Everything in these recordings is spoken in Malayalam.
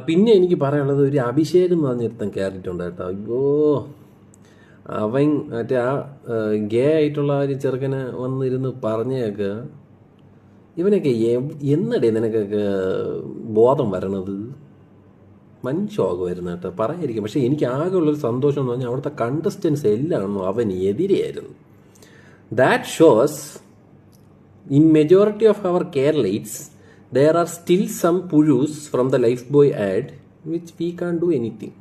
പിന്നെ എനിക്ക് പറയാനുള്ളത് ഒരു അഭിഷേക് എന്ന് പറഞ്ഞിരുത്തം കയറിയിട്ടുണ്ട് കേട്ടോ. അയ്യോ, അവൻ മറ്റേ ആ ഗേ ആയിട്ടുള്ള ഒരു ചെറുക്കനെ വന്നിരുന്ന് പറഞ്ഞേക്കുക. ഇവനൊക്കെ എന്നടേ നിനക്കൊക്കെ ബോധം വരണത്? മനുഷ്യമാകുമായിരുന്നു കേട്ടോ, പറയായിരിക്കും. പക്ഷേ എനിക്ക് ആകെ ഉള്ളൊരു സന്തോഷം എന്ന് പറഞ്ഞാൽ അവിടുത്തെ കണ്ടസ്റ്റൻസ് എല്ലാം അവന് എതിരെയായിരുന്നു. That shows in majority of our Keralites there are still some purus from the Lifebuoy ad which we can't do anything.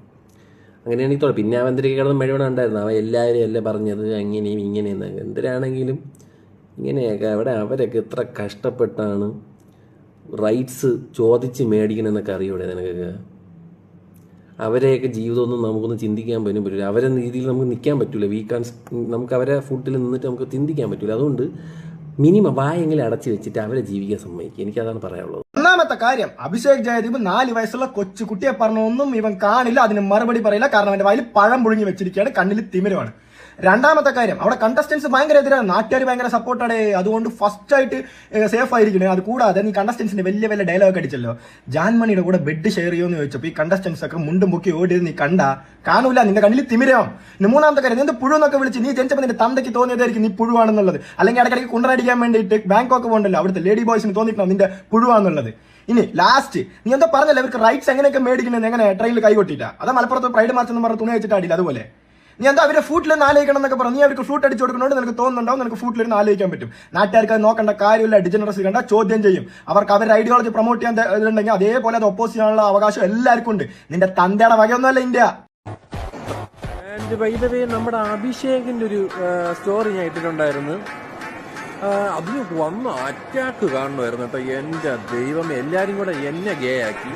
അങ്ങനെയാണെങ്കിൽ തോന്നുന്നു. പിന്നെ അവൻ എന്തൊക്കെ കിടന്ന് മഴവണ ഉണ്ടായിരുന്നു. അവൻ എല്ലാവരും അല്ലേ പറഞ്ഞത് അങ്ങനെയും ഇങ്ങനെയും. എന്തിനാണെങ്കിലും ഇങ്ങനെയൊക്കെ അവിടെ അവരൊക്കെ എത്ര കഷ്ടപ്പെട്ടാണ് റൈറ്റ്സ് ചോദിച്ച് മേടിക്കണമെന്നൊക്കെ അറിയൂടെ നിനക്കൊക്കെ. അവരെയൊക്കെ ജീവിതമൊന്നും നമുക്കൊന്നും ചിന്തിക്കാൻ പറ്റില്ല. അവരെ രീതിയിൽ നമുക്ക് നിൽക്കാൻ പറ്റില്ല. നമുക്ക് അവരെ ഫുഡിൽ നിന്നിട്ട് നമുക്ക് ചിന്തിക്കാൻ പറ്റില്ല. അതുകൊണ്ട് മിനിമം വായെങ്കിലും അടച്ചു വെച്ചിട്ട് അവരെ ജീവിക്കാൻ സമ്മതിക്കുക. എനിക്കതാണ് പറയാനുള്ളത്. ഒന്നാമത്തെ കാര്യം, അഭിഷേക് ജയദീപ് 4 വയസ്സുള്ള കൊച്ചു കുട്ടിയെ പറഞ്ഞൊന്നും ഇവൻ കാണില്ല, അതിന് മറുപടി പറയില്ല. കാരണം അവന്റെ വായിൽ പഴം പുഴുങ്ങി വെച്ചിരിക്കുകയാണ്, കണ്ണിൽ തിമിരമാണ്. രണ്ടാമത്തെ കാര്യം, അവിടെ കണ്ടസ്റ്റൻസ് ഭയങ്കര എതിരാണ്, നാട്ടുകാർ ഭയങ്കര സപ്പോർട്ടാണ്. അതുകൊണ്ട് ഫസ്റ്റ് ആയിട്ട് സേഫ് ആയിരിക്കണേ. അത് കൂടാതെ നീ കണ്ടസ്റ്റൻസിന്റെ വലിയ വലിയ ഡയലോഗ് അടിച്ചല്ലോ, ജാൻമണിയുടെ കൂടെ ബെഡ് ഷെയർ ചെയ്യുമെന്ന് ചോദിച്ചപ്പോൾ ഈ കണ്ടസ്റ്റൻസ് ഒക്കെ മുണ്ടും പൊക്കി ഓടിയത് നീ കാണൂല, നിന്റെ കണ്ണിൽ തിമിരം. ഇനി മൂന്നാമത്തെ കാര്യം, നീ പുഴു എന്നൊക്കെ വിളിച്ച് നീ ജനിച്ചപ്പോൾ നിന്റെ തന്തയ്ക്ക് തോന്നിയതായിരിക്കും നീ പുഴുവാണെന്നുള്ളത്. അല്ലെങ്കിൽ ഇടയ്ക്കിടയ്ക്ക് കുണ്ടടിക്കാൻ വേണ്ടിയിട്ട് ബാങ്കോക്ക് പോകണ്ടല്ലോ, അവിടുത്തെ ലേഡി ബോയ്സിന് തോന്നിയിട്ടുണ്ടോ നിന്റെ പുഴുവാന്നുള്ളത്. ഇനി ലാസ്റ്റ് നീ എന്താ പറഞ്ഞല്ലോ, ഇവർക്ക് റൈറ്റ്സ് എങ്ങനെയൊക്കെ മേടിക്കുന്നത്, എങ്ങനെ ട്രെയിനിൽ കൈകൊട്ടിട്ടാ? അതാ മലപ്പുറത്ത് പ്രൈഡ് മാർച്ച് എന്ന് പറഞ്ഞ തുണി വെച്ചിട്ട് അടിയില്ല. അതുപോലെ നീ എന്താ അവരുടെ ഫുഡിലൊന്ന് ആലോചിക്കണം എന്നൊക്കെ പറഞ്ഞു. നീ അവർക്ക് ഫ്രൂട്ട് അടിച്ചു കൊടുക്കുന്നതുകൊണ്ട് നിനക്ക് തോന്നുന്നുണ്ടാവും നിനക്ക് ഫുഡിലിരുന്ന് ആലോചിക്കാൻ പറ്റും. നാട്ടുകാർക്ക് അത് നോക്കേണ്ട കാര്യമില്ല. ഡിജനറസി കണ്ട ചോദ്യം ചെയ്യും. അവർക്ക് അവരുടെ ഐഡിയോളജി പ്രൊമോട്ട് ചെയ്യാൻ ഇതുണ്ടെങ്കിൽ അതേപോലെ അത് ഒപ്പോസ് ചെയ്യാനുള്ള അവകാശം എല്ലാവർക്കും ഉണ്ട്. നിന്റെ തന്തയുടെ വകയൊന്നുമല്ല ഇന്ത്യ. നമ്മുടെ അഭിഷേകിന്റെ ഒരു സ്റ്റോറി ഞാൻ ഇട്ടിട്ടുണ്ടായിരുന്നു. അതിന് വന്ന അറ്റാക്ക് കാണുമായിരുന്നു കേട്ടോ. എന്റെ ദൈവം, എല്ലാരും കൂടെ എന്നെ ഗേ ആക്കി.